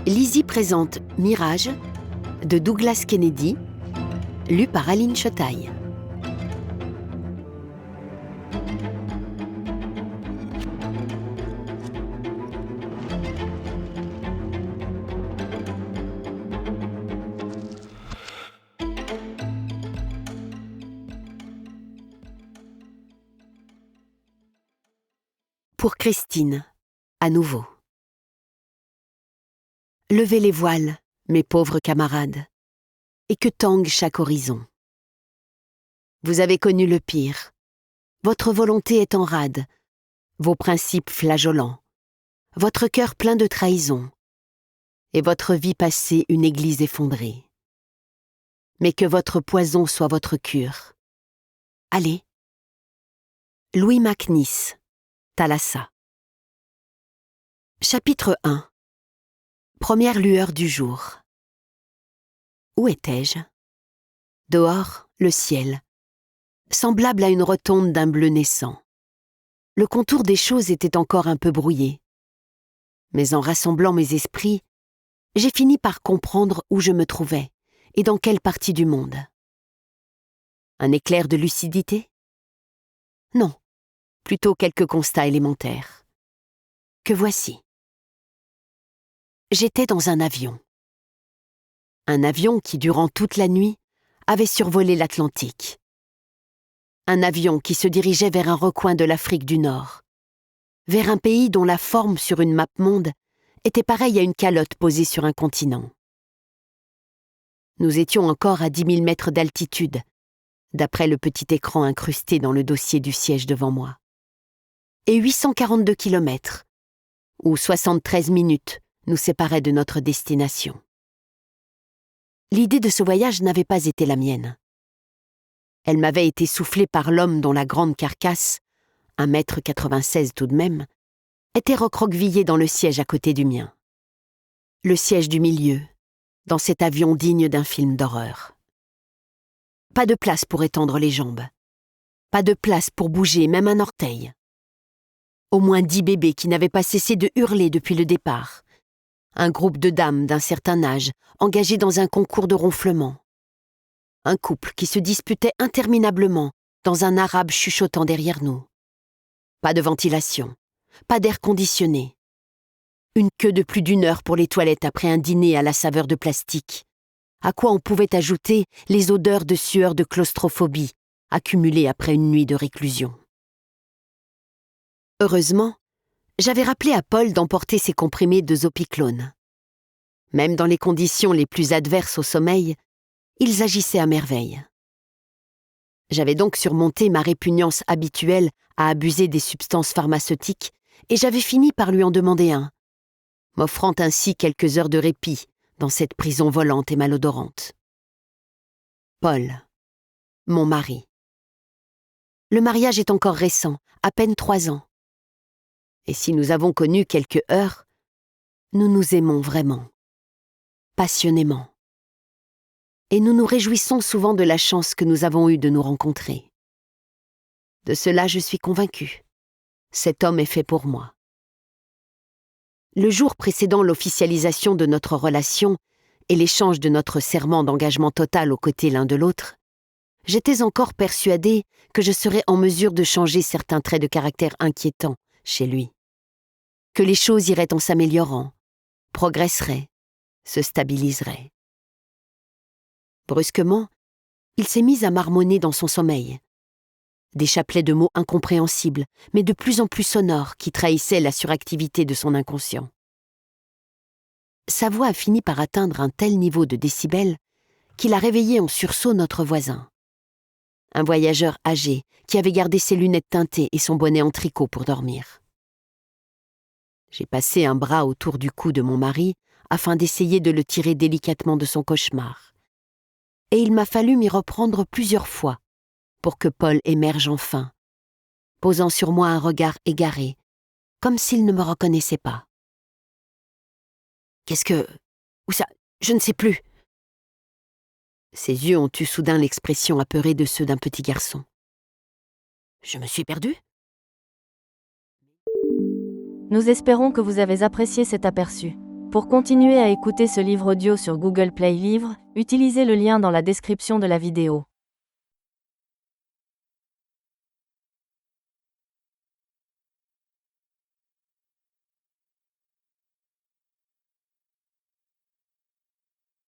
Lizzie présente Mirage de Douglas Kennedy, lu par Aline Chotaille. Pour Christine, à nouveau. Levez les voiles, mes pauvres camarades, et que tangue chaque horizon. Vous avez connu le pire. Votre volonté est en rade, vos principes flageolants, votre cœur plein de trahison, et votre vie passée une église effondrée. Mais que votre poison soit votre cure. Allez. Louis MacNeice, Thalassa. Chapitre 1. Première lueur du jour. Où étais-je? Dehors, le ciel, semblable à une rotonde d'un bleu naissant. Le contour des choses était encore un peu brouillé. Mais en rassemblant mes esprits, j'ai fini par comprendre où je me trouvais et dans quelle partie du monde. Un éclair de lucidité? Non, plutôt quelques constats élémentaires. Que voici. J'étais dans un avion. Un avion qui, durant toute la nuit, avait survolé l'Atlantique. Un avion qui se dirigeait vers un recoin de l'Afrique du Nord, vers un pays dont la forme sur une map monde était pareille à une calotte posée sur un continent. Nous étions encore à 10 000 mètres d'altitude, d'après le petit écran incrusté dans le dossier du siège devant moi. Et 842 kilomètres, ou 73 minutes, nous séparaient de notre destination. L'idée de ce voyage n'avait pas été la mienne. Elle m'avait été soufflée par l'homme dont la grande carcasse, 1,96 m tout de même, était recroquevillée dans le siège à côté du mien. Le siège du milieu, dans cet avion digne d'un film d'horreur. Pas de place pour étendre les jambes. Pas de place pour bouger même un orteil. Au moins 10 bébés qui n'avaient pas cessé de hurler depuis le départ. Un groupe de dames d'un certain âge engagées dans un concours de ronflement. Un couple qui se disputait interminablement dans un arabe chuchotant derrière nous. Pas de ventilation, pas d'air conditionné. Une queue de plus d'1 heure pour les toilettes après un dîner à la saveur de plastique. À quoi on pouvait ajouter les odeurs de sueur de claustrophobie accumulées après une nuit de réclusion. Heureusement, j'avais rappelé à Paul d'emporter ses comprimés de zopiclone. Même dans les conditions les plus adverses au sommeil, ils agissaient à merveille. J'avais donc surmonté ma répugnance habituelle à abuser des substances pharmaceutiques et j'avais fini par lui en demander un, m'offrant ainsi quelques heures de répit dans cette prison volante et malodorante. Paul, mon mari. Le mariage est encore récent, à peine 3 ans. Et si nous avons connu quelques heurts, nous nous aimons vraiment, passionnément. Et nous nous réjouissons souvent de la chance que nous avons eue de nous rencontrer. De cela, je suis convaincue. Cet homme est fait pour moi. Le jour précédant l'officialisation de notre relation et l'échange de notre serment d'engagement total aux côtés l'un de l'autre, j'étais encore persuadée que je serais en mesure de changer certains traits de caractère inquiétants chez lui. Que les choses iraient en s'améliorant, progresseraient, se stabiliseraient. Brusquement, il s'est mis à marmonner dans son sommeil. Des chapelets de mots incompréhensibles, mais de plus en plus sonores qui trahissaient la suractivité de son inconscient. Sa voix a fini par atteindre un tel niveau de décibels qu'il a réveillé en sursaut notre voisin. Un voyageur âgé qui avait gardé ses lunettes teintées et son bonnet en tricot pour dormir. J'ai passé un bras autour du cou de mon mari afin d'essayer de le tirer délicatement de son cauchemar. Et il m'a fallu m'y reprendre plusieurs fois pour que Paul émerge enfin, posant sur moi un regard égaré, comme s'il ne me reconnaissait pas. « Qu'est-ce que... Où ça? Je ne sais plus. » Ses yeux ont eu soudain l'expression apeurée de ceux d'un petit garçon. « Je me suis perdue ?» Nous espérons que vous avez apprécié cet aperçu. Pour continuer à écouter ce livre audio sur Google Play Livres, utilisez le lien dans la description de la vidéo.